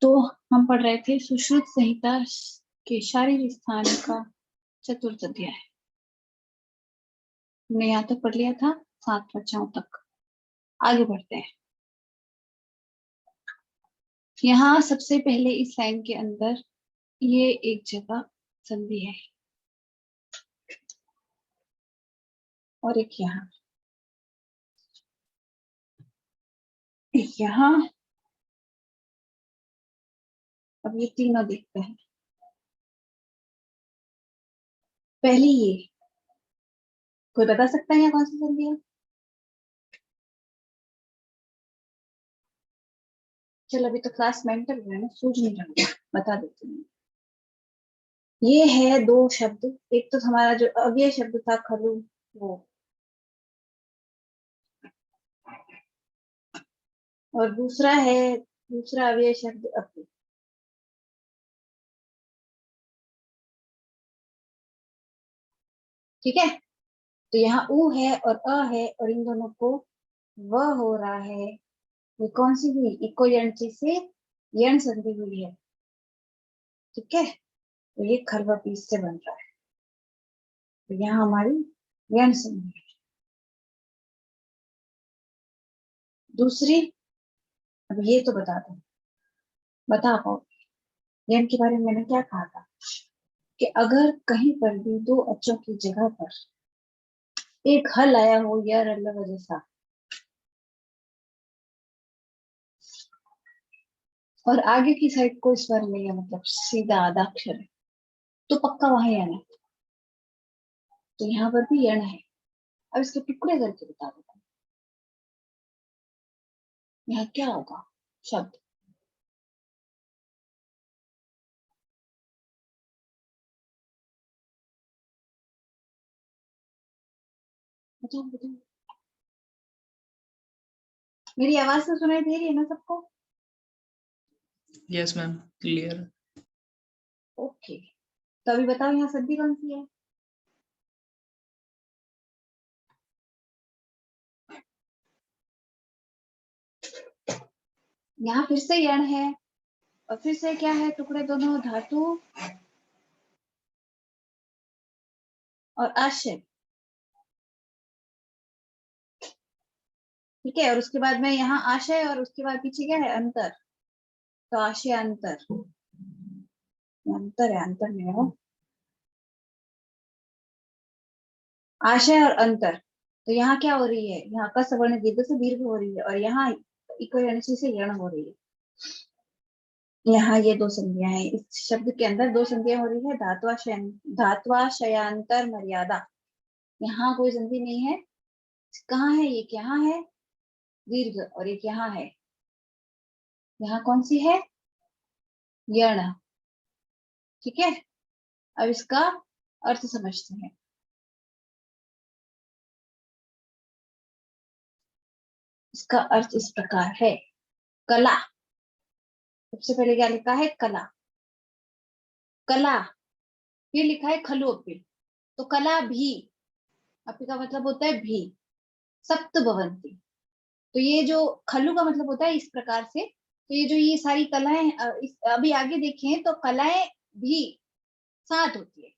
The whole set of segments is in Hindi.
तो हम पढ़ रहे थे सुश्रुत संहिता के शारीरिक स्थान का चतुर्थ अध्याय। हमने यहाँ तक पढ़ लिया था 7 कक्षाओं तक। आगे बढ़ते हैं। यहाँ सबसे पहले इस लाइन के अंदर ये एक जगह संधि है और एक यहाँ अब ये तीनों देखते हैं। पहली ये, कोई बता सकता है यहाँ कौन सी संधि है? चलो अभी तो क्लास मेंटल है ना, सूझ नहीं रहा, बता देती हूँ। ये है 2 शब्द। एक तो हमारा जो अव्यय शब्द था खलु, वो, और दूसरा अव्यय शब्द अपि। ठीक है, तो यहाँ उ है और अ है और इन दोनों को व हो रहा है। ये कौन सी हुई? इको यंची से यण संधि हुई है। ठीक है, तो ये खरवा पीस से बन रहा है, तो यहाँ हमारी यण संधि है। दूसरी, अब ये तो बता पाओ यण के बारे में मैंने क्या कहा था कि अगर कहीं पर भी 2 अक्षरों की जगह पर एक हल आया हो या रल्लव जैसा, और आगे की साइड कोई स्वर नहीं है, मतलब सीधा आधा अक्षर है, तो पक्का वहां यण है। तो यहाँ पर भी यण है। अब इसके टुकड़े करके बता देता हूँ, यहाँ क्या होगा शब्द। बताओ, मेरी आवाज तो सुनाई दे रही है ना सबको? Yes ma'am, clear. ओके, तो अभी बताओ यहाँ संधि कौन सी है? यहाँ फिर से यण है और फिर से क्या है? टुकड़े दोनों धातु और आशय। ठीक है, और उसके बाद में यहाँ आशय और उसके बाद पीछे क्या है? अंतर। तो आशय अंतर, अंतर है, अंतर में हो आशय और अंतर। तो यहाँ क्या हो रही है? यहाँ का सवर्ण दीर्घ से दीर्घ हो रही है और यहाँ इको यणसी से यण हो रही है। यहाँ ये 2 संधियां हैं। इस शब्द के अंदर 2 संधियां हो रही है। धात्वाशयांतर मर्यादा, यहाँ कोई संधि नहीं है। कहाँ है? एक यहाँ है दीर्घ और एक यहाँ है। यहाँ कौन सी है? यण। ठीक है, अब इसका अर्थ समझते हैं। इसका अर्थ इस प्रकार है। कला, सबसे पहले क्या लिखा है? कला। कला, फिर लिखा है खलु अपि। तो कला भी, अपि का मतलब होता है भी, सप्त भवंती। तो ये जो खलु का मतलब होता है इस प्रकार से। तो ये जो ये सारी कलाएं अभी आगे देखें तो कलाएं भी 7 होती है।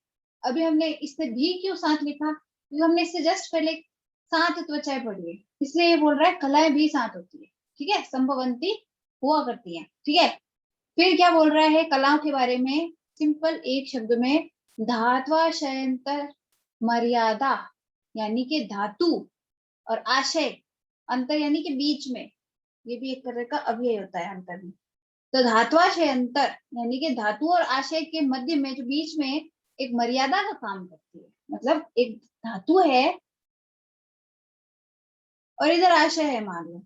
अभी हमने इससे भी क्यों 7 लिखा? क्योंकि हमने इससे जस्ट पहले 7 त्वचाएं पढ़ी है, इसलिए ये बोल रहा है कलाएं भी 7 होती है। ठीक है, संभवंती हुआ करती है। ठीक है, फिर क्या बोल रहा है कलाओं के बारे में? सिंपल एक शब्द में, धात्वाशयंतर मर्यादा, यानी कि धातु और आशय, अंतर यानी कि बीच में, ये भी एक तरह का अव्यय होता है अंतर में। तो धात्वाशय अंतर यानी कि धातु और आशय के मध्य में, जो बीच में एक मर्यादा का काम करती है। मतलब एक धातु है और इधर आशय है मान लो,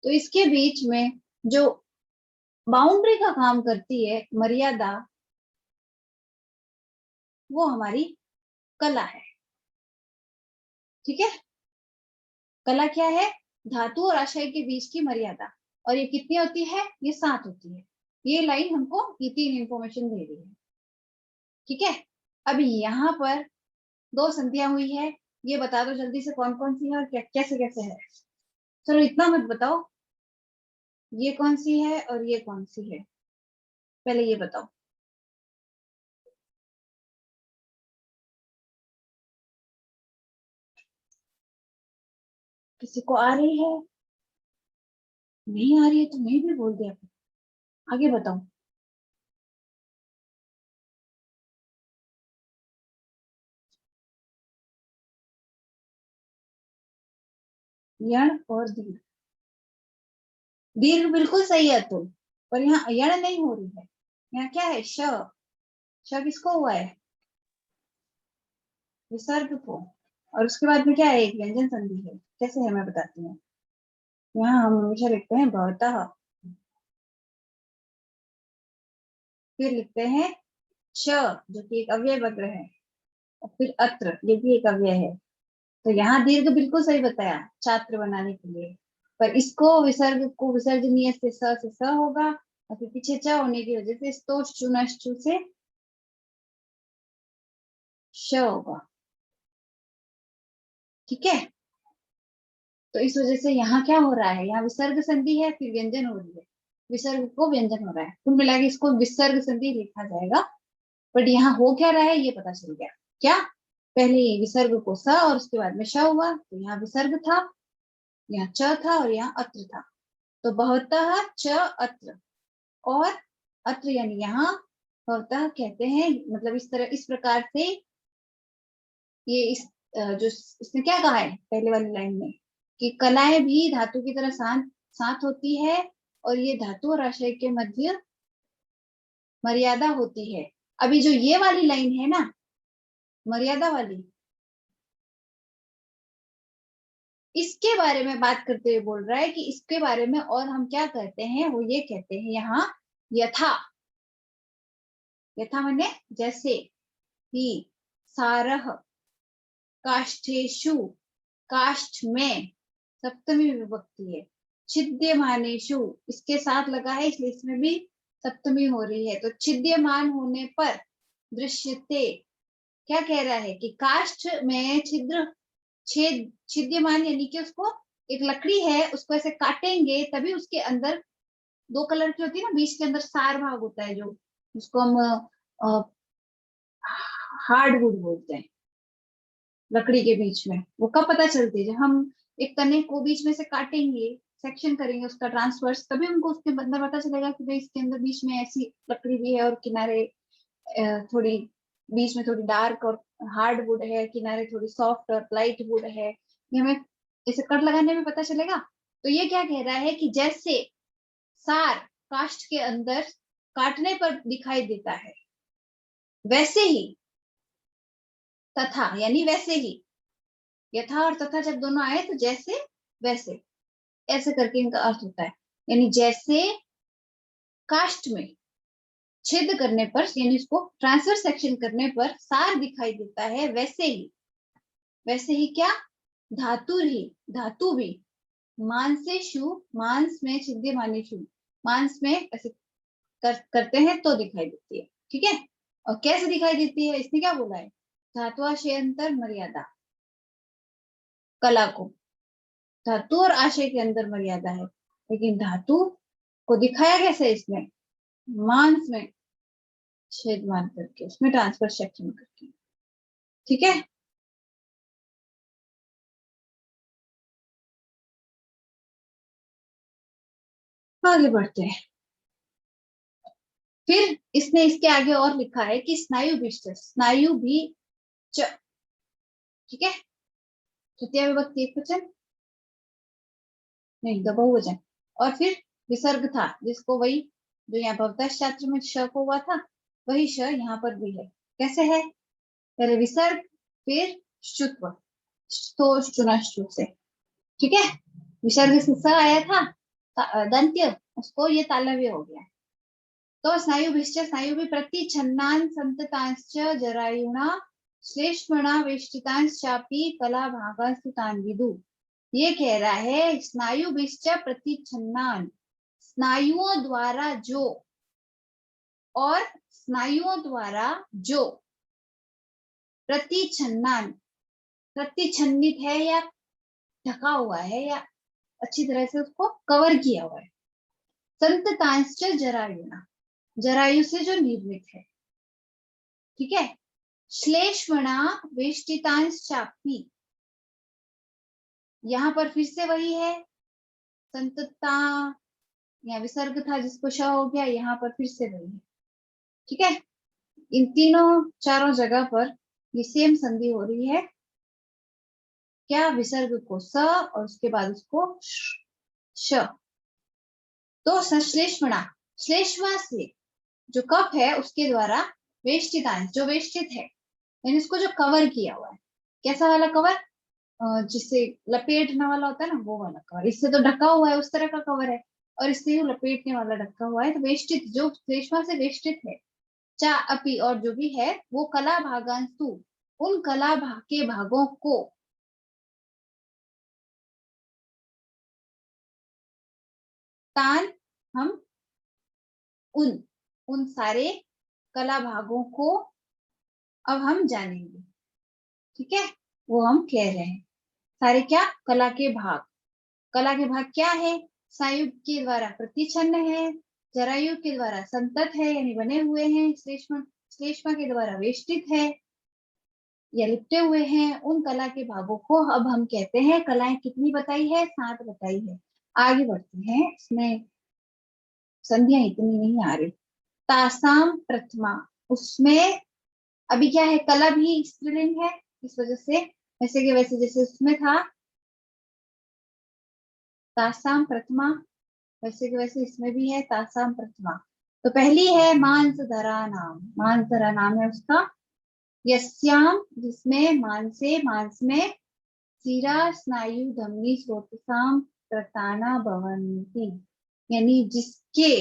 तो इसके बीच में जो बाउंड्री का काम करती है मर्यादा, वो हमारी कला है। ठीक है, कला क्या है? धातु और आशय के बीच की मर्यादा। और ये कितनी होती है? ये 7 होती है। ये लाइन हमको ये 3 इंफॉर्मेशन दे रही है। ठीक है, अभी यहाँ पर 2 संधियां हुई है, ये बता दो जल्दी से कौन कौन सी है और क्या कैसे कैसे है। चलो इतना मत बताओ, ये कौन सी है और ये कौन सी है, पहले ये बताओ। किसी को आ रही है? नहीं आ रही है तो मैं भी बोल दिया, आगे बताओ। यण और दीर्घ, दीर्घ बिल्कुल सही है तुम, पर यहाँ यण नहीं हो रही है, यहाँ क्या है, श। श किसको हुआ है? विसर्ग को। और उसके बाद में क्या है, एक व्यंजन संधि है। कैसे है मैं बताती हूँ। यहाँ हम हमेशा लिखते हैं भवतः, फिर लिखते हैं च, जो कि एक अव्यय वक्र है, और फिर अत्र, ये भी एक अव्यय है। तो यहाँ दीर्घ बिल्कुल सही बताया छात्र बनाने के लिए, पर इसको विसर्ग को विसर्जनीय से स होगा, और फिर पीछे च होने की वजह से स्तोष नश्चु से श होगा। ठीक है, तो इस वजह से यहाँ क्या हो रहा है, यहाँ विसर्ग संधि है, फिर व्यंजन हो रही है, विसर्ग को व्यंजन हो रहा है, कुल मिला के इसको विसर्ग संधि लिखा जाएगा। बट यहाँ हो क्या रहा है ये पता चल गया। क्या, पहले विसर्ग को स और उसके बाद में श हुआ, तो यहाँ विसर्ग था, यहाँ च था और यहाँ अत्र था। तो बहुतः च अत्र, और अत्र यानी यहाँ, बहुतः कहते हैं, मतलब इस तरह, इस प्रकार से ये इस जो इसने क्या कहा है पहले वाली लाइन में, कि कलाएं भी धातु की तरह साथ साथ होती है, और ये धातु और आशय के मध्य मर्यादा होती है। अभी जो ये वाली लाइन है ना, मर्यादा वाली, इसके बारे में बात करते हुए बोल रहा है कि इसके बारे में और हम क्या कहते हैं, वो ये कहते हैं यहाँ यथा। यथा माने जैसे, ही, सारह, काष्ठेषु, काष्ठ में, सप्तमी विभक्ति है। छिद्यमानेषु इसके साथ लगा है, इसलिए इसमें भी सप्तमी हो रही है। तो छिद्यमान होने पर दृश्यते, क्या कह रहा है कि काष्ठ में छिद्र, छिद्यमान यानी कि उसको, एक लकड़ी है उसको ऐसे काटेंगे तभी उसके अंदर, दो कलर की होती है ना, बीच के अंदर सार भाग होता है, जो जिसको हम हार्ड वुड बोलते हैं, लकड़ी के बीच में, वो कब पता चलती है, जब हम एक तने को बीच में से काटेंगे, सेक्शन करेंगे उसका ट्रांसवर्स, तभी हमको उसके अंदर पता चलेगा कि भाई इसके अंदर बीच में ऐसी लकड़ी भी है, और किनारे थोड़ी, बीच में थोड़ी डार्क और हार्ड वुड है, किनारे थोड़ी सॉफ्ट और लाइट वुड है, ये हमें इसे कट लगाने में पता चलेगा। तो ये क्या कह रहा है कि जैसे सार काष्ठ के अंदर काटने पर दिखाई देता है, वैसे ही तथा यानी वैसे ही, यथा और तथा जब दोनों आए तो जैसे वैसे, ऐसे करके इनका अर्थ होता है। यानी जैसे काष्ठ में छेद करने पर, यानी इसको ट्रांसफर सेक्शन करने पर सार दिखाई देता है, वैसे ही, वैसे ही क्या, धातु ही, धातु भी, मांसेषु, मांस में छिद्यमानेषु, मांस में ऐसे करते हैं तो दिखाई देती है। ठीक है, और कैसे दिखाई देती है, इसने क्या बोला है, धातुआशयंतर मर्यादा, कला को धातु और आशय के अंदर मर्यादा है, लेकिन धातु को दिखाया कैसे इसने, मांस में छेद मान करके, उसमें ट्रांसफर सेक्शन करके। ठीक है, आगे बढ़ते हैं। फिर इसने इसके आगे और लिखा है कि स्नायु भी, स्नायु भी च। ठीक है, तृतीय विभक्ति एक वचन, नहीं दो बहुवचन, और फिर विसर्ग था, जिसको वही जो यहाँ भवता शास्त्र में श को हुआ था, वही श यहाँ पर भी है। कैसे है, पहले विसर्ग, फिर शुत्व, तो चुनाश्चु से। ठीक है, विसर्ग से स आया था, दंत्य, उसको ये तालव्य हो गया। तो स्नायुभिश्च, स्नायु भी प्रति छन्नान संततांश्च जरायुणा श्लेष्मणा वेष्टितांश्चापि कला भागास्तुतान विदु। ये कह रहा है स्नायुभिश्च प्रति छन्नान, स्नायुओं द्वारा जो, और स्नायुओं द्वारा जो प्रतिछन्नान, प्रतिछन्नित है या ढका हुआ है या अच्छी तरह से उसको कवर किया हुआ है। संततांश्च जरायुना, जरायु से जो निर्मित है, ठीक है। श्लेष्मणा वेष्टितांश चापी, यहाँ पर फिर से वही है, संतता या विसर्ग था जिसको श हो गया, यहाँ पर फिर से वही है, ठीक है। इन तीनों चारों जगह पर ये सेम संधि हो रही है, क्या, विसर्ग को स और उसके बाद उसको श। तो सश्लेष्मणा, श्लेष्मा से जो कफ है उसके द्वारा वेष्टितांश, जो वेष्टित है यानी इसको जो कवर किया हुआ है, कैसा वाला कवर, जिससे लपेटने वाला होता है ना, वो वाला कवर। इससे तो ढका हुआ है, उस तरह का कवर है, और इससे ही लपेटने वाला ढका हुआ है, तो वेष्टित, जो श्लेष्मा से वेष्टित है। चा अपी, और जो भी है वो कला भागांस्तु, उन कला भाग के भागों को, तान, हम उन उन सारे कला भागों को अब हम जानेंगे, ठीक है। वो हम कह रहे हैं सारे क्या, कला के भाग। कला के भाग क्या है, सायुग के द्वारा प्रतिछन्न है, जरायु के द्वारा संतत है यानी बने हुए हैं, श्लेष्मा श्लेष्मा के द्वारा वेष्टित है या लिपटे हुए हैं। उन कला के भागों को अब हम कहते हैं, कलाएं कितनी बताई है, 7 बताई है। आगे बढ़ते हैं, इसमें संधियां इतनी नहीं आ रही। तासाम प्रथमा, उसमें अभी क्या है, कला भी स्त्रीलिंग है, इस वजह से वैसे के वैसे जैसे उसमें था तासाम प्रथमा, वैसे के वैसे इसमें भी है तासाम प्रथमा। तो पहली है मांस धरा नाम, मांस धरा नाम है उसका, यस्याम, जिसमें मांसे, मांस में, शिरा स्नायु धमनी स्रोतसाम प्रताना भवन्ति, यानी जिसके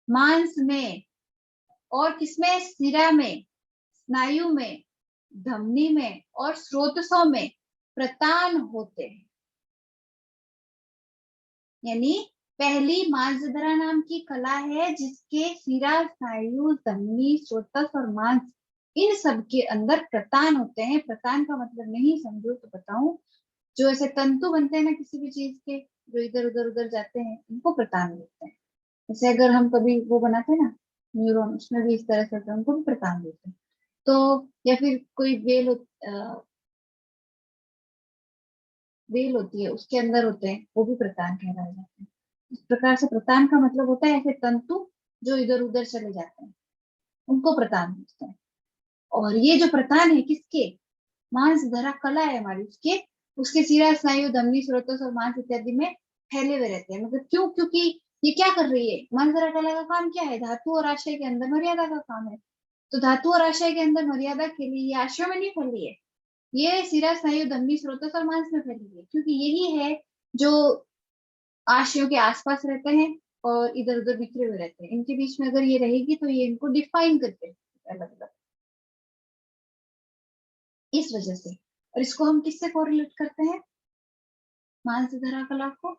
मांस में और किसमें, शिरा में, स्नायु में, धमनी में और स्रोतसों में प्रतान होते हैं। यानी पहली मांसधरा नाम की कला है जिसके शिरा स्नायु धमनी स्रोतस और मांस, इन सब के अंदर प्रतान होते हैं। प्रतान का मतलब नहीं समझो तो बताऊं, जो ऐसे तंतु बनते हैं ना किसी भी चीज के, जो इधर उधर उधर जाते हैं, इनको प्रतान बोलते हैं। जैसे अगर हम कभी वो बनाते हैं ना न्यूरॉन, उसमें भी इस तरह से होता है, उनको भी प्रतान बोलते हैं। तो या फिर कोई वेल होती है, उसके अंदर होते हैं, वो भी प्रतान कहलाए जाते हैं। इस प्रकार से प्रतान का मतलब होता है ऐसे तंतु जो इधर उधर चले जाते हैं, उनको प्रतान बोलते हैं। और ये जो प्रतान है किसके, मांस धरा कला है हमारी, उसके उसके शिरा स्नायु धमनी स्रोतस और मांस इत्यादि में फैले हुए रहते हैं। मतलब क्यों, क्योंकि ये क्या कर रही है, मांस धरा कला का काम क्या है, धातु और आशय के अंदर मर्यादा का काम है। तो धातु और आशय के अंदर मर्यादा के लिए ये आशय में नहीं फैली है, ये शिरा स्नायु धमनी स्रोतस और मांस में फैली है, क्योंकि यही है जो आशयों के आसपास रहते हैं और इधर उधर बिखरे हुए रहते हैं। इनके बीच में अगर ये रहेगी तो ये इनको डिफाइन करते हैं अलग अलग, इस वजह से। और इसको हम किससे कोरिलेट करते हैं, मानस धरा कला को,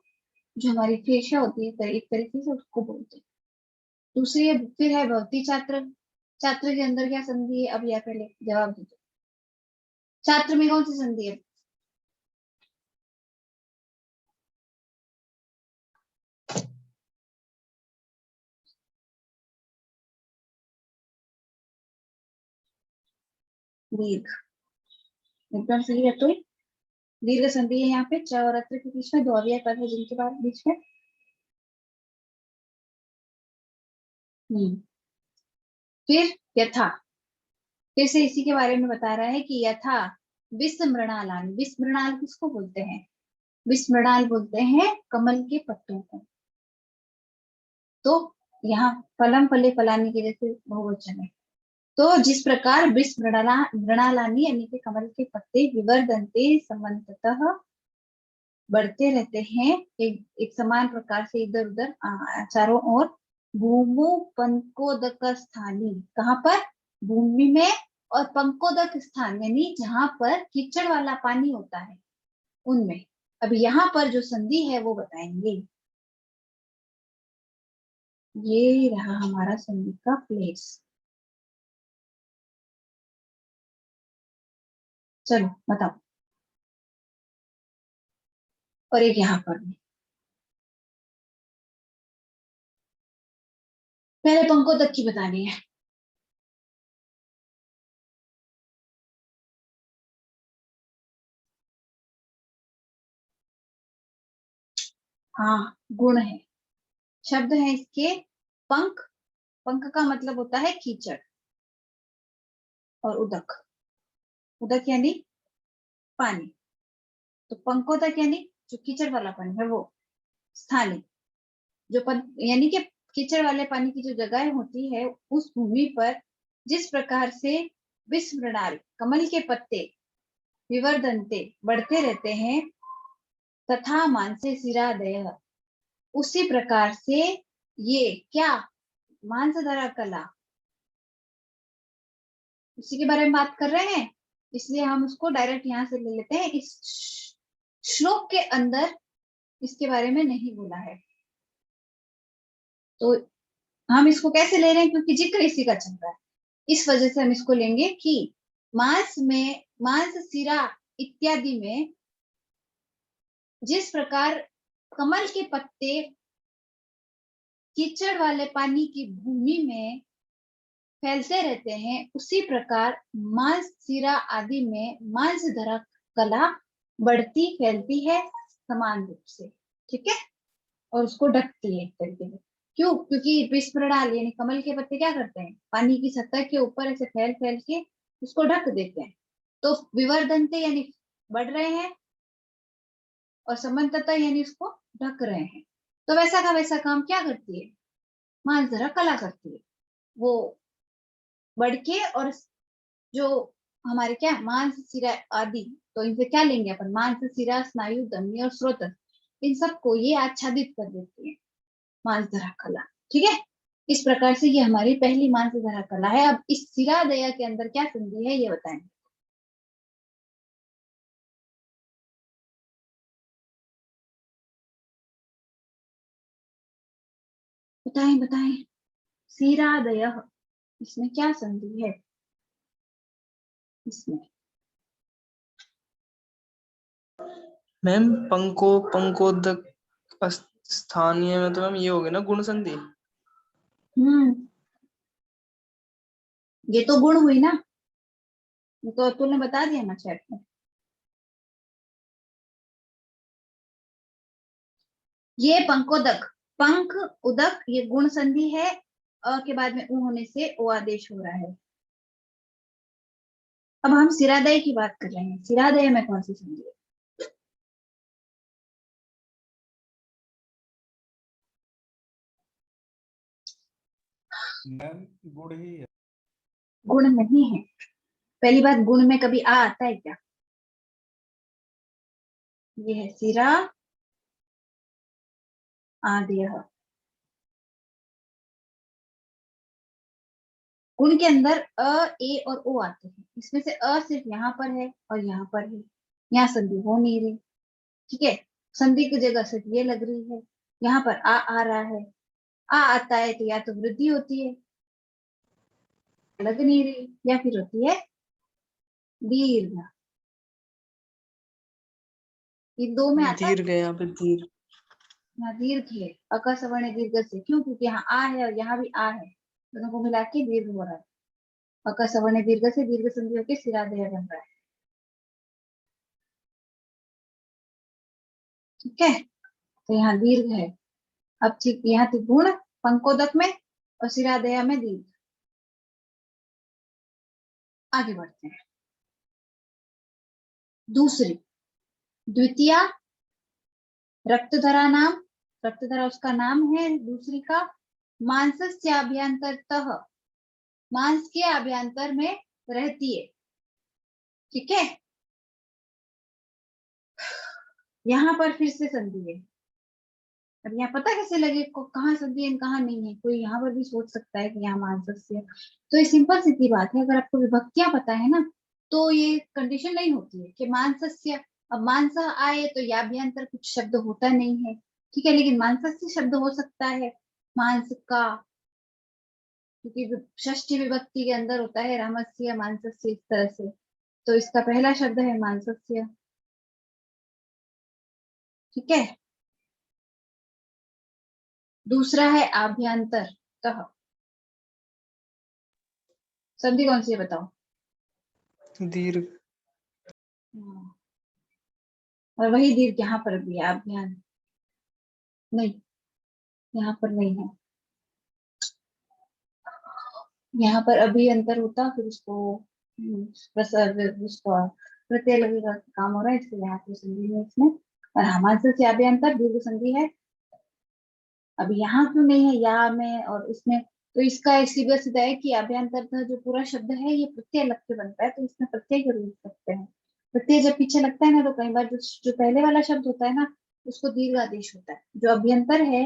जो हमारी फेशा होती है एक तरीके से उसको बोलते हैं। दूसरी फिर है भवती छात्र, छात्र के अंदर क्या संधि है, अब या पहले जवाब दीजिए, छात्र में कौन सी संधि है, दीर्घ, एकदम सही है। तो दीर्घ संधि है यहाँ पे, च और अत्र के बीच में, दो अव्यय पद है जिनके बाद बीच में। हम्म। फिर यथा, फिर से इसी के बारे में बता रहा है कि यथा विस्मृणालान, विस्मृणाल किसको बोलते हैं, विस्मृणाल बोलते हैं कमल के पत्तों को। तो यहाँ फलम फले फलानी के जैसे बहुवचन है। तो जिस प्रकार विस्मृणालानी यानी कि कमल के पत्ते विवर्धनते समन्ततः बढ़ते रहते हैं, एक समान प्रकार से इधर उधर चारों ओर, भूमु पंकोदक स्थानी, कहाँ पर, भूमि में, और पंकोदक स्थान यानी जहां पर कीचड़ वाला पानी होता है उनमें। अब यहाँ पर जो संधि है वो बताएंगे। ये रहा हमारा संधि का प्लेस। चलो बताओ। और एक यहाँ पर भी। पहले पंखों तक की बतानी है। हाँ, गुण है, शब्द है इसके पंख। पंख का मतलब होता है कीचड़, और उदक, उदक यानी पानी। तो पंकोदक यानी जो कीचड़ वाला पानी है वो। स्थानीय, जो यानी कि कीचड़ वाले पानी की जो जगह होती है, उस भूमि पर जिस प्रकार से विस्मृणाल कमल के पत्ते विवर्धनते बढ़ते रहते हैं, तथा मानसे सिरादय, उसी प्रकार से ये क्या मांसधरा कला, उसी के बारे में बात कर रहे हैं, इसलिए हम उसको डायरेक्ट यहाँ से ले लेते हैं। इस श्लोक के अंदर इसके बारे में नहीं बोला है, तो हम इसको कैसे ले रहे हैं, क्योंकि जिक्र इसी का चल रहा है, इस वजह से हम इसको लेंगे कि मांस में, मांस सिरा इत्यादि में जिस प्रकार कमल के पत्ते कीचड़ वाले पानी की भूमि में फैलते रहते हैं, उसी प्रकार मांस सिरा आदि में मांस धरा कला बढ़ती फैलती है समान रूप से, ठीक है, और उसको ढकती है एक तरीके से। क्यों? क्योंकि विस्मृणाल यानी कमल के पत्ते क्या करते हैं, पानी की सतह के ऊपर ऐसे फैल फैल के उसको ढक देते हैं। तो विवर्धनते यानी बढ़ रहे हैं, और समन्तता यानी उसको ढक रहे हैं। तो वैसा का वैसा काम क्या करती है मांसधरा कला करती है, वो बढ़ के, और जो हमारे क्या मांस सिरा आदि, तो इनसे क्या लेंगे अपन, मांस सिरा स्नायु धमनी और स्रोत, इन सबको ये आच्छादित कर देती है मांसधरा कला, ठीक है। इस प्रकार से ये हमारी पहली मांसधरा कला है। अब इस सिरा दया के अंदर क्या संधि है ये बताएंगे। बताएं बताएं, सिरादय, इसमें क्या संधि है इसमें? मैम पंकोदक स्थानीय में तो मैम ये हो गया ना गुण संधि। ये तो गुण हुई ना, ये तो अतुल ने बता दिया ना चैट में। ये पंकोदक, पंख उदक, ये गुण संधि है, अ के बाद में उ होने से ओ आदेश हो रहा है। अब हम सिरादय की बात कर रहे हैं, सिरादय में कौन सी संधि है? मैम गुण ही है। गुण नहीं है। पहली बात, गुण में कभी आ आता है क्या? ये है सिरा आदेय। गुण के अंदर अ, ए और ओ आते हैं, इसमें से अ सिर्फ यहाँ पर है और यहाँ पर है, यहाँ संधि हो नहीं रही, ठीक है। संधि की जगह सिर्फ ये लग रही है, यहाँ पर आ रहा है। आ आता है तो या तो वृद्धि होती है, लग नहीं रही, या फिर होती है दीर्घ। इन दो में आता है, दीर्घ है यहाँ पे, दीर्घ। यहाँ दीर्घ है, अका सवर्ण दीर्घ से। क्यों? क्योंकि यहाँ आ है और यहाँ भी आ है, दोनों को मिला के दीर्घ हो रहा है। अका सवर्ण दीर्घ से दीर्घ संधि होकर सिरादेह बन रहा है, ठीक है। तो यहाँ दीर्घ है। अब ठीक, यहाँ थी गुण पंकोदक में और सिरादेह में दीर्घ। आगे बढ़ते हैं। दूसरी, द्वितीय रक्तधरा नाम, रक्तधरा उसका नाम है दूसरी का। मांसस्य अभ्यंतरतः, मांस के अभ्यंतर में रहती है, ठीक है। यहाँ पर फिर से संधि है। अब यहाँ पता कैसे लगे को कहाँ संधि है कहाँ नहीं है? कोई यहाँ पर भी सोच सकता है कि यहाँ मांसस्य, तो ये सिंपल सी बात है। अगर आपको विभक्तियां पता है ना, तो ये कंडीशन नहीं होती है कि मांसस्य। अब मांस आए तो याभ्यंतर कुछ शब्द होता नहीं है, ठीक है, लेकिन मांसस्य शब्द हो सकता है, मांस का, क्योंकि षष्ठी विभक्ति के अंदर होता है रामस्य मांसस्य, इस तरह से। तो इसका पहला शब्द है मांसस्य, ठीक है। दूसरा है आभ्यंतरतः। संधि कौन सी है बताओ? दीर्घ। और वही दीर्घ यहाँ पर भी है, अभ्यान नहीं, यहाँ पर नहीं है। यहाँ पर अभी अंतर होता, फिर उसको उसका प्रत्यय लगेगा, काम हो रहा है इसलिए यहाँ पर संधि है इसमें। और हमारे से अभ्यंतर दीर्घ संधि है। अब यहाँ क्यों नहीं है, या में और इसमें? तो इसका सीधा सीधा है कि अभ्यंतर का जो पूरा शब्द है ये प्रत्यय लग के बनता है, तो इसमें प्रत्यय के रूप सकते हैं। प्रत्यय जब पीछे लगता है ना, तो कई बार जो पहले वाला शब्द होता है ना, उसको दीर्घ आदेश होता है। जो अभ्यंतर है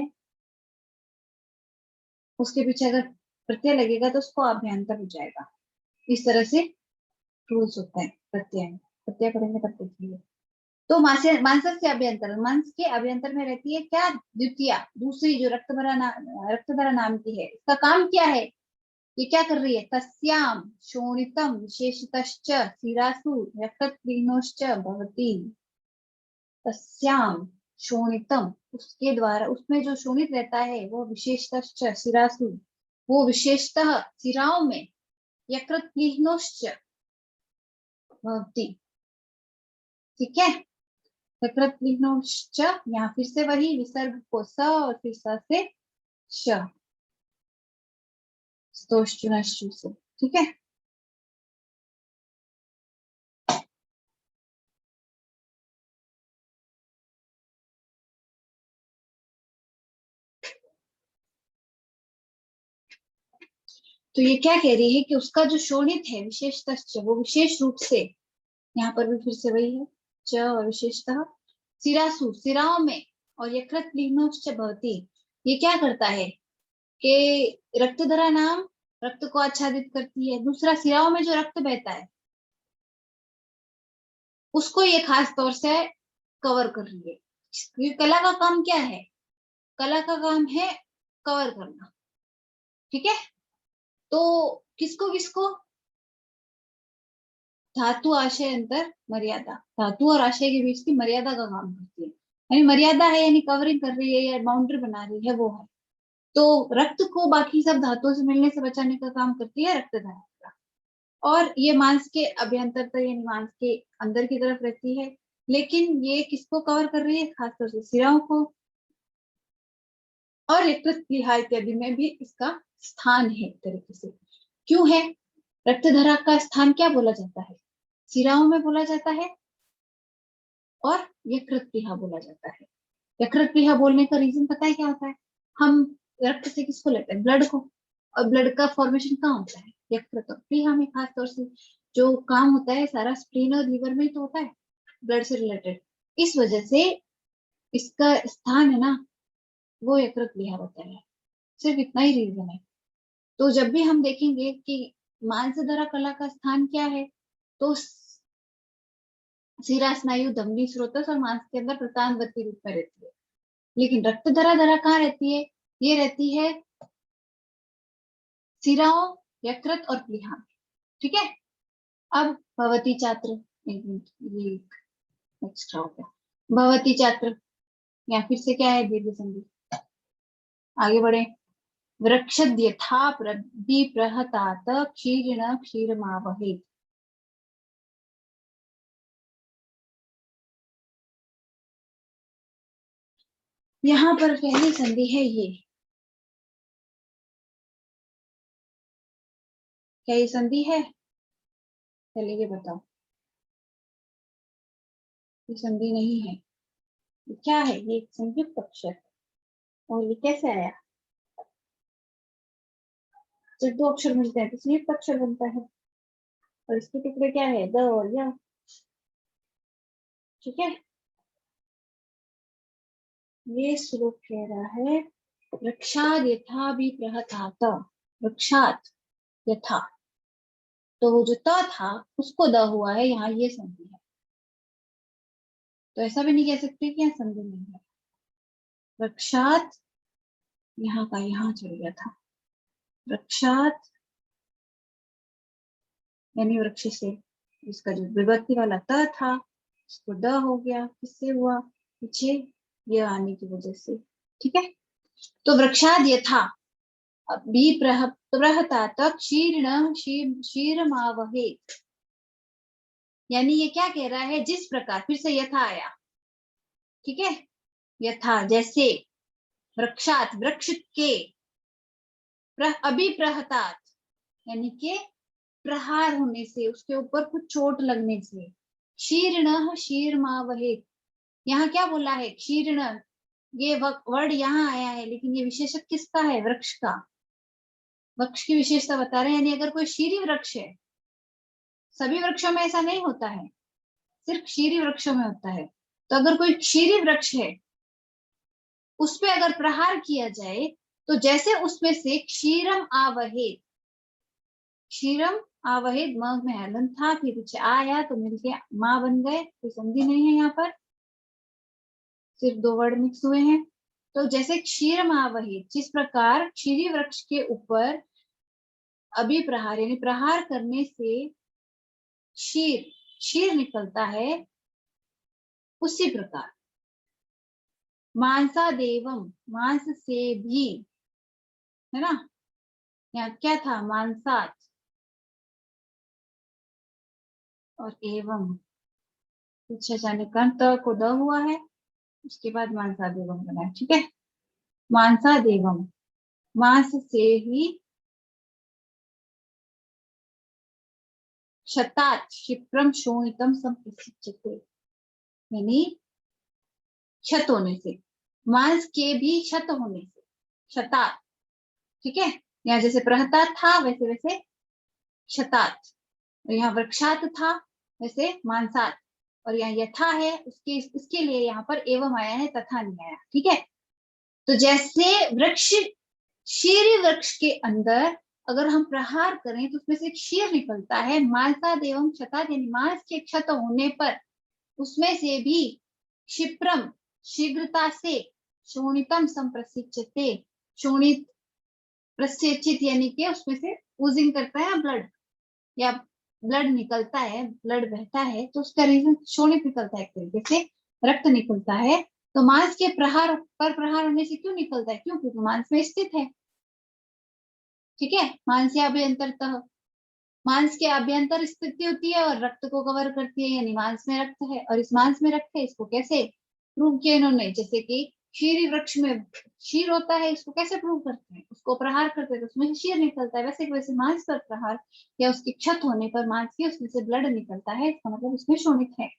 उसके पीछे अगर प्रत्यय लगेगा तो उसको अभ्यंतर हो जाएगा। इस तरह से रूल्स होता है प्रत्यय में। प्रत्यय पढ़ेंगे तब देखिए। तो मांसस से अभ्यंतर, मांस के अभ्यंतर में रहती है क्या? द्वितीया, दूसरी जो रक्तधरा नाम की है, इसका काम क्या है? ये क्या कर रही है? तस्याम शोणितम विशेषतश्च शिरासु यकृतलीनोश्च भवति। तस्याम शोणितम, उसके द्वारा, उसमें जो शोणित रहता है वो विशेषतश्च शिरासु, वो विशेषतः शिराओं में, यकृतलीनोश्च भवति। ठीक है। यकृतलीनोश्च, यहाँ फिर से वही विसर्ग को स और फिर स से श, स्तोष्टुनश्चु से। ठीक है। तो ये क्या कह रही है कि उसका जो शोणित है विशेषतः, वो विशेष रूप से, यहाँ पर भी फिर से वही है च और विशेषतः, सिरासु सिराओं में, और यकृत लीनोश्च भवति, ये क्या करता है कि रक्तधरा नाम रक्त को आच्छादित करती है। दूसरा, सिराओं में जो रक्त बहता है उसको ये खास तौर से कवर कर रही है। ये कला का काम क्या है? कला का काम है कवर करना। ठीक है। तो किसको किसको? धातु आशय अंतर मर्यादा, धातु और आशय के बीच की मर्यादा का काम करती है। यानी मर्यादा है, यानी कवरिंग कर रही है या बाउंड्री बना रही है, वो है। तो रक्त को बाकी सब धातुओं से मिलने से बचाने का काम करती है रक्तधारा का। और ये मांस के अभ्यंतर यानी मांस के अंदर की तरफ रहती है, लेकिन ये किसको कवर कर रही है? खासतौर से सिराओं को। और यकृत प्लीहा इत्यादि में भी इसका स्थान है एक तरीके से। क्यों है? रक्तधरा का स्थान क्या बोला जाता है? सिराओं में बोला जाता है और यकृत प्लीहा बोला जाता है। यकृत प्लीहा बोलने का रीजन पता है क्या होता है? हम रक्त से किसको लेते हैं? ब्लड को। और ब्लड का फॉर्मेशन कहाँ होता है? यकृत और प्लीहा में। खासतौर से जो काम होता है सारा स्प्लीन और लीवर में ही तो होता है, ब्लड से रिलेटेड। इस वजह से इसका स्थान है ना, वो यकृत प्लीहा होता है। सिर्फ इतना ही रीजन है। तो जब भी हम देखेंगे कि मांसधरा कला का स्थान क्या है, तो सिरा स्नायु धमनी स्रोतस और मांस के अंदर प्रतानवर्ती रूप में रहती है। लेकिन रक्तधरा धरा कहाँ रहती है? ये रहती है सिराओं, यकृत और प्लीहा। ठीक है। अब भवती छात्र, एक मिनट, ये एक्स्ट्रा हो गया। भवती छात्र, या फिर से क्या है? दीर्घ संधि। आगे बढ़े। वृक्षद यथा प्रहतात क्षीर्ण क्षीरमावहेत्। यहाँ पर पहली संधि है ये। क्या ये संधि है? पहले ये बताओ। ये संधि नहीं है। ये क्या है? ये एक संयुक्त अक्षर है। और ये कैसे आया? जब दो अक्षर मिलते हैं तो संयुक्त अक्षर बनता है। और इसके टुकड़े क्या है? द और या। ठीक है। ये श्लोक कह रहा है वृक्षाद यथा भी प्रहतात। वृक्षात यथा, तो वो जो त था उसको द हुआ है, यहाँ ये संधि है। तो ऐसा भी नहीं कह सकते कि यहाँ संधि नहीं है। वृक्षात, यहाँ का यहाँ चल गया था। वृक्षात यानी वृक्ष से, इसका जो विभक्ति वाला त था उसको द हो गया। किससे हुआ? पीछे ये आने की वजह से, ठीक है। तो वृक्षाद यथा प्रहता तक शीर्ण शीरमावहे, यानी ये क्या कह रहा है, जिस प्रकार, फिर से यथा आया, ठीक है, यथा जैसे, वृक्षात वृक्ष के, अभिप्रहतात यानी के प्रहार होने से, उसके ऊपर कुछ चोट लगने से, शीर्ण शीरमावहे, यहाँ क्या बोला है, शीर्ण, ये वर्ड यहाँ आया है, लेकिन ये विशेषक किसका है, वृक्ष का, वृक्ष की विशेषता बता रहे हैं। यानी अगर कोई शीरी वृक्ष है, सभी वृक्षों में ऐसा नहीं होता है, सिर्फ शीरी वृक्षों में होता है, तो अगर कोई शीरी वृक्ष है, उस पे अगर प्रहार किया जाए, तो जैसे उसमें से क्षीरम आवहेत, क्षीरम आवहेत, म में हलन था, फिर पीछे आया तो मिलके माँ बन गए, कोई संधि नहीं है यहाँ पर, सिर्फ दो वर्ड मिक्स हुए हैं। तो जैसे क्षीरम आवहेत, जिस प्रकार क्षीरी वृक्ष के ऊपर अभी प्रहार यानी प्रहार करने से क्षीर क्षीर निकलता है, उसी प्रकार मांसा देवम, मांस से भी, है ना, यहाँ क्या था, मांसात और एवं, पीछे जाने कंत को द हुआ है, उसके बाद मांसा देवम बना है, ठीक है। मांसा देवम, मांस से ही, क्षतात क्षिप्रम शोणितम संप्रसिच्यते, यानी क्षत होने से, मांस के भी क्षत होने से, क्षतात, ठीक है। यहाँ जैसे प्रहतात था, वैसे वैसे क्षतात, और यहाँ वृक्षात था, वैसे मांसात, और यहाँ यथा है, उसके लिए यहाँ पर एवं आया है, तथा नहीं आया, ठीक है। तो जैसे वृक्ष, शीर वृक्ष के अंदर अगर हम प्रहार करें तो उसमें से क्षीर निकलता है, मांसाद एवं क्षतात, यानी मांस के क्षत होने पर उसमें से भी क्षिप्रम शीघ्रता से, शोणितम संप्रसिच्यते, शोणित प्रसेचित यानी कि उसमें से ऊजिंग करता है ब्लड, या ब्लड निकलता है, ब्लड बहता है, तो उसका रीजन शोणित निकलता है, एक तरीके से रक्त निकलता है। तो मांस के प्रहार पर प्रहार होने से क्यों निकलता है, क्यों, क्योंकि मांस में स्थित है, ठीक है। मांस या अभ्यंतरतः, मांस के अभ्यंतर स्थिति होती है और रक्त को कवर करती है, यानी मांस में रक्त है, और इस मांस में रक्त है, इसको कैसे प्रूव किया इन्होंने, जैसे कि शीरी वृक्ष में शीर होता है, इसको कैसे प्रूव करते हैं, उसको प्रहार करते हैं तो उसमें से शीर निकलता है, वैसे वैसे मांस पर प्रहार या उसकी क्षत होने पर मांस की, उसमें से ब्लड निकलता है, इसका मतलब उसमें शोणित है,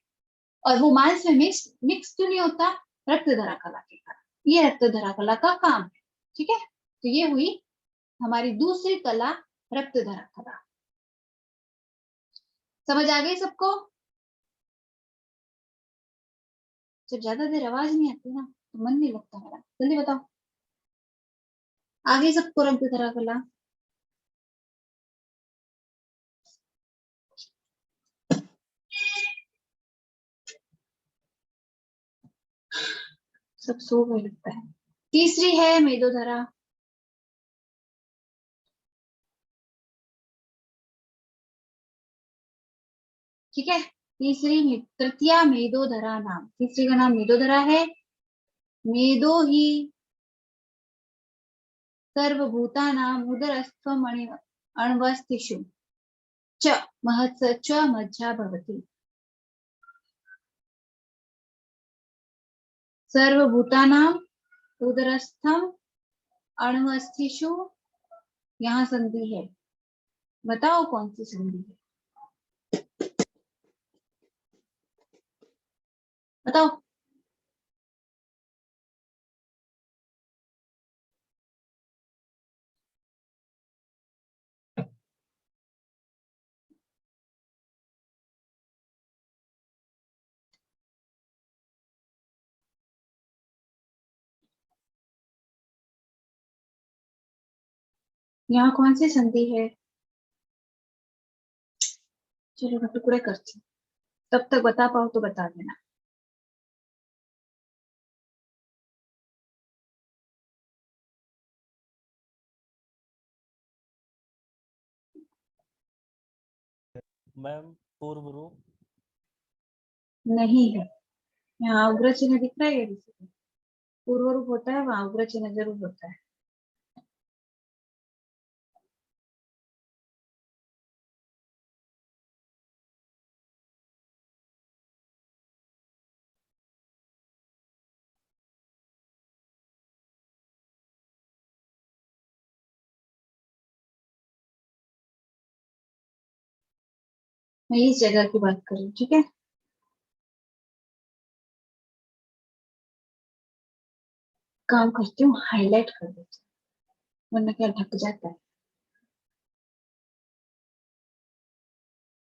और वो मांस में मिक्स क्यों नहीं होता, रक्त धरा कला के कारण, ये रक्त धरा कला का काम है, ठीक है। तो ये हुई हमारी दूसरी कला, रक्त धरा कला। समझ आ गई सबको, जब ज्यादा देर आवाज नहीं आती ना तो मन नहीं लगता मेरा, जल्दी बताओ, आगे सबको रक्त धरा कला। सब सो गए लगता है। तीसरी है मेदोधरा, ठीक है। तृतीया मेदोधरा नाम, तीसरी का नाम मेदोधरा है। मेदो ही सर्वभूतानां उदरस्थम अण्वस्थिषु च महत्स च मज्जा भवति, सर्वभूतानां उदरस्थम अण्वस्थिषु, यहाँ संधि है, बताओ कौन सी संधि है, बताओ। यहाँ कौन सी संधि है, चलो मैं टुकड़े करती हूँ, तब तक बता पाओ तो बता देना। मैम पूर्व रूप नहीं है, यहाँ उग्र चिन्ह दिख रहा है किसी को? पूर्व रूप होता है वहां उग्र चिन्ह जरूर होता है। मैं इस जगह की बात कर रही हूँ, ठीक है। काम करती हूँ, हाईलाइट कर देती हूँ वरना क्या ढक जाता है।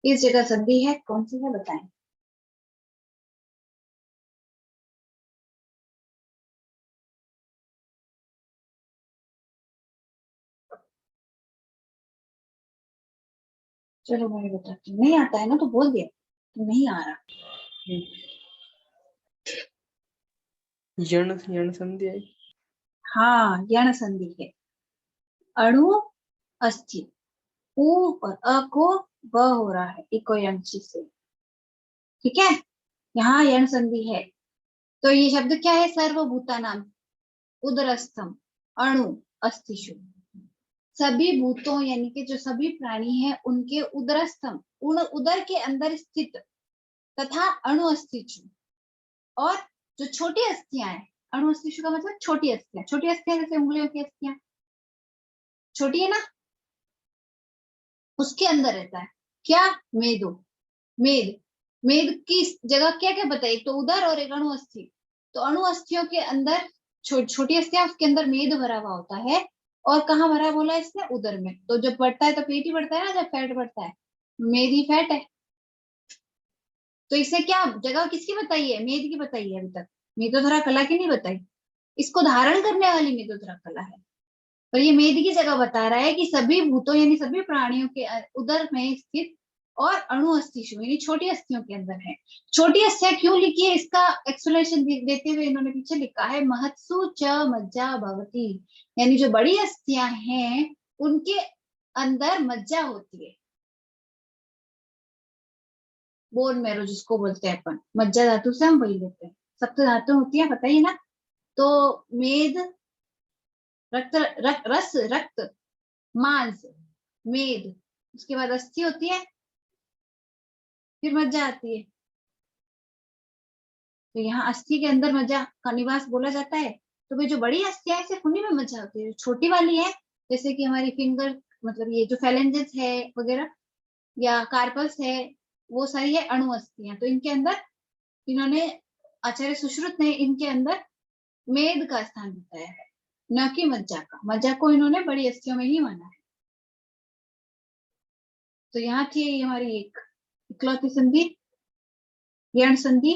इस जगह संधि है, कौन सी है बताएं। चलो मैं बताती हूँ, नहीं आता है ना तो बोल दिया तो नहीं आ रहा। यण यण संधि आई। हाँ, यण संधि है। अणु अस्थि, उ और अ को ब हो रहा है इको यंशी से, ठीक है। यहाँ यण संधि है। तो ये शब्द क्या है, सर्वभूता नाम उदरस्थम अणु अस्थिशु। सभी भूतों यानी कि जो सभी प्राणी हैं उनके उदरस्थम, उदर के अंदर स्थित तथा अणु अस्थिशु, और जो छोटी अस्थियां हैं, अणु अस्थिशु का मतलब छोटी अस्थियां, छोटी अस्थियां जैसे उंगलियों की अस्थियां छोटी है ना, उसके अंदर रहता है क्या, मेदो, मेद। मेद की जगह क्या क्या बताइए, एक तो उदर और एक अणु अस्थि। तो अणु अस्थियों के अंदर छोटी अस्थियां, उसके अंदर मेद भरा हुआ होता है। और कहाँ भरा बोला इसने, उदर में। तो जब बढ़ता है तो पेट ही बढ़ता है ना, जब फैट बढ़ता है मेद ही फैट है। तो इसे क्या जगह किसकी बताई है, मेद की बताई है अभी तक, मेदोधरा कला की नहीं बताई। इसको धारण करने वाली मेदोधरा कला है। और ये मेद की जगह बता रहा है कि सभी भूतों यानी सभी प्राणियों के उदर में स्थित और अणु अस्थिशु यानी छोटी अस्थियों के अंदर है। छोटी अस्थियां क्यों लिखी है, इसका एक्सप्लेनेशन देते हुए इन्होंने पीछे लिखा है, महत्सु च मज्जा भवती, यानी जो बड़ी अस्थियां हैं उनके अंदर मज्जा होती है। बोन मैरो जिसको बोलते हैं अपन, मज्जा धातु से हम वही लेते हैं। सप्त धातु होती है पता ही ना। तो मेद, रक्त, रस, रक्त, मांस, मेद, उसके बाद अस्थि होती है, फिर मज्जा आती है। तो यहाँ अस्थि के अंदर मज्जा का निवास बोला जाता है। तो वे जो बड़ी अस्थियां है सिर्फ उन्हीं में मज्जा होती है। जो छोटी वाली है जैसे कि हमारी फिंगर, मतलब ये जो फैलेंजेस है वगैरह, या कार्पस है, वो सारी है अणु अस्थियां। तो इनके अंदर इन्होंने, आचार्य सुश्रुत ने इनके अंदर मेद का स्थान बताया है, न कि मज्जा का। मज्जा को इन्होंने बड़ी अस्थियों में ही माना है। तो यहाँ थी हमारी एक इकलौती संधि, यण संधि,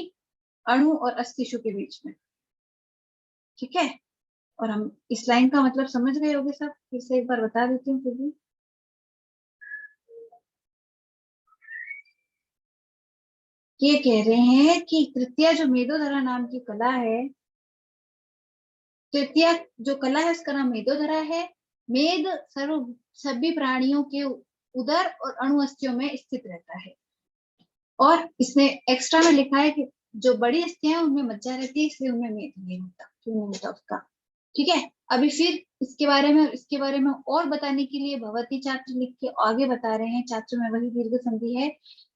अणु और अस्थिशु के बीच में, ठीक है। और हम इस लाइन का मतलब समझ गए होंगे सब, फिर से एक बार बता देती हूँ फिर भी। ये कह रहे हैं कि तृतीया जो मेदोधरा नाम की कला है, तृतीया जो कला है उसका नाम मेदोधरा है। मेद सर्व सभी प्राणियों के उदर और अणु अस्थियों में स्थित रहता है। और इसमें एक्स्ट्रा में लिखा है कि जो बड़ी अस्थियां हैं उनमें मज्जा रहती है, इसलिए उनमें मेद नहीं होता, क्यों नहीं होता उसका, ठीक है। अभी फिर इसके बारे में और बताने के लिए भगवती छात्र लिख के आगे बता रहे हैं। छात्र में वही दीर्घ संधि है।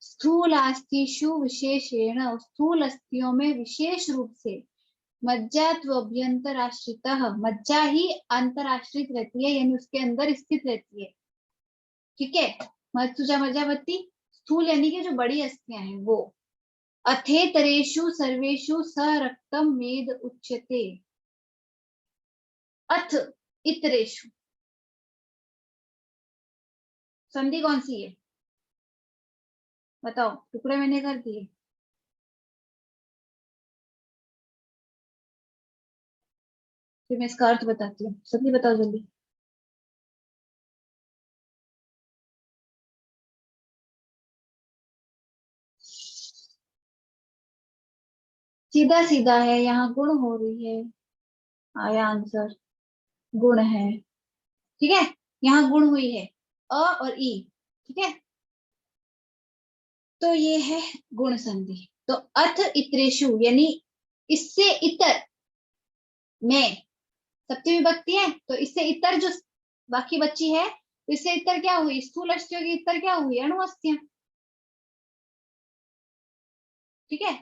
स्थूल अस्थिषु विशेषेण, स्थूल अस्थियों में विशेष रूप से मज्जात्वभ्यंतराश्रित, मज्जा ही अंतराश्रित रहती है यानी उसके अंदर स्थित रहती है, ठीक है। मत्सुजा मज्जावती, स्थूल यानी कि जो बड़ी अस्थियां हैं वो। अथेतरेषु सर्वेषु स रक्तम मेद उच्यते। अथ इतरेषु, संधि कौन सी है बताओ, टुकड़े मैंने कर दिए। फिर मैं इसका अर्थ बताती हूँ, सभी बताओ जल्दी। सीधा सीधा है, यहाँ गुण हो रही है, आया आंसर, गुण है, ठीक है। यहाँ गुण हुई है अ और ई, ठीक है। तो ये है गुण संधि। तो अथ इतरेशु यानी इससे इतर, में सप्तमी विभक्ति है, तो इससे इतर जो बाकी बची है, तो इससे इतर क्या हुई, स्थूल अस्थियों की इतर क्या हुई, अणु अस्थियां। ठीक है,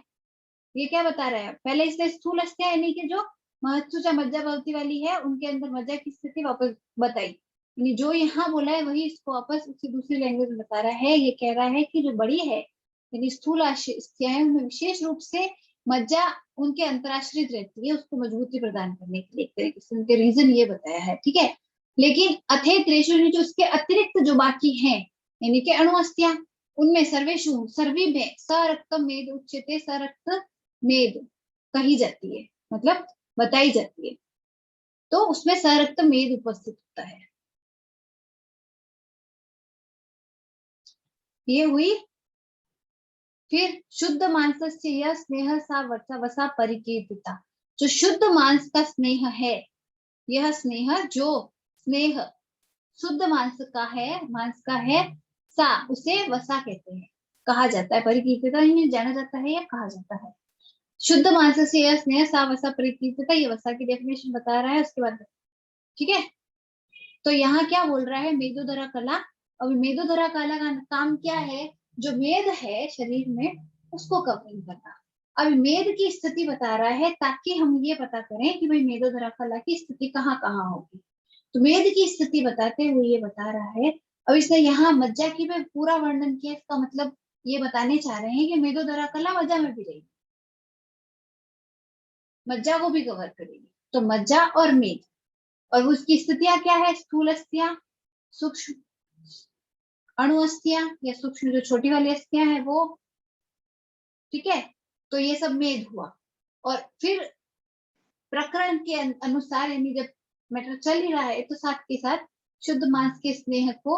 ये क्या बता रहा है, पहले इसने स्थूल अस्थियां यानी कि जो महत्सुचा मज्जा भवती वाली है उनके अंदर मज्जा की स्थिति वापस बताई, यानी जो यहाँ बोला है वही इसको वापस उसी दूसरी लैंग्वेज में बता रहा है। ये कह रहा है कि जो बड़ी है यानी स्थूल अस्थियां हैं उनमें विशेष रूप से मज्जा उनके अंतराश्रित रहती है, उसको मजबूती प्रदान करने के लिए एक तरीके से उनके रीजन ये बताया है। ठीक है, लेकिन अथेत रेशो जो उसके अतिरिक्त जो बाकी हैं यानी कि अणु अस्थियां, उनमें सर्वेशु सर्वी में सरक्त मेद उच्यते, सरक्त मेद कही जाती है, मतलब बताई जाती है, तो उसमें सरक्त मेद उपस्थित होता है। ये हुई। फिर शुद्ध मांसस्य यह स्नेह सा वर्षा वसा परिकीर्तिता, जो शुद्ध मांस का स्नेह है, यह स्नेह जो स्नेह शुद्ध मांस का है सा उसे वसा कहते हैं, कहा जाता है, परिकीर्तिता जाना जाता है या कहा जाता है। शुद्ध मांस से यह स्नेह सा वसा परिकीर्तिता, ये वसा की डेफिनेशन बता रहा है उसके बाद। ठीक है, तो यहाँ क्या बोल रहा है, मेदोधरा कला। और मेदोधरा कला का काम क्या है, जो मेद है शरीर में उसको कवरिंग करना। अब मेद की स्थिति बता रहा है ताकि हम ये पता करें कि भाई मेदोधरा कला की स्थिति कहाँ कहाँ होगी। तो मेद की स्थिति बताते हुए ये बता रहा है, अब इसने यहाँ मज्जा की में पूरा वर्णन किया, इसका मतलब ये बताने चाह रहे हैं कि मेदोधरा कला मज्जा में भी रहेगी, मज्जा को भी कवर करेगी। तो मज्जा और मेद, और उसकी स्थितियां क्या है, स्थूल अस्थियां, सूक्ष्म अणु अस्थियां या सूक्ष्म जो छोटी वाली अस्थियां है वो। ठीक है, तो ये सब मेद हुआ। और फिर प्रकरण के अनुसार यानी जब मैटर चल ही रहा है तो साथ के साथ शुद्ध मांस के स्नेह को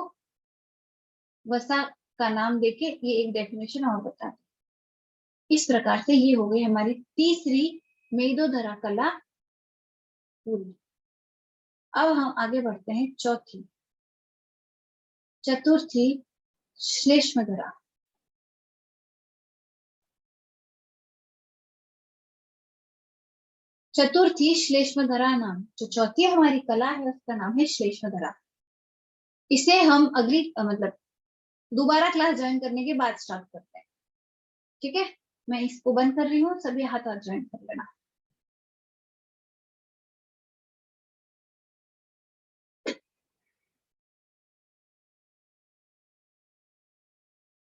वसा का नाम देके ये एक डेफिनेशन और बता दी। इस प्रकार से ये हो गई हमारी तीसरी मेदोधरा कला पूरी। अब हम आगे बढ़ते हैं चौथी, चतुर्थी श्लेष्मधरा। चतुर्थी श्लेष्मधरा नाम, जो चौथी हमारी कला है उसका नाम है श्लेष्मधरा। इसे हम अगली मतलब दोबारा क्लास ज्वाइन करने के बाद स्टार्ट करते हैं। ठीक है, मैं इसको बंद कर रही हूँ, सभी हाथ ज्वाइन कर लेना।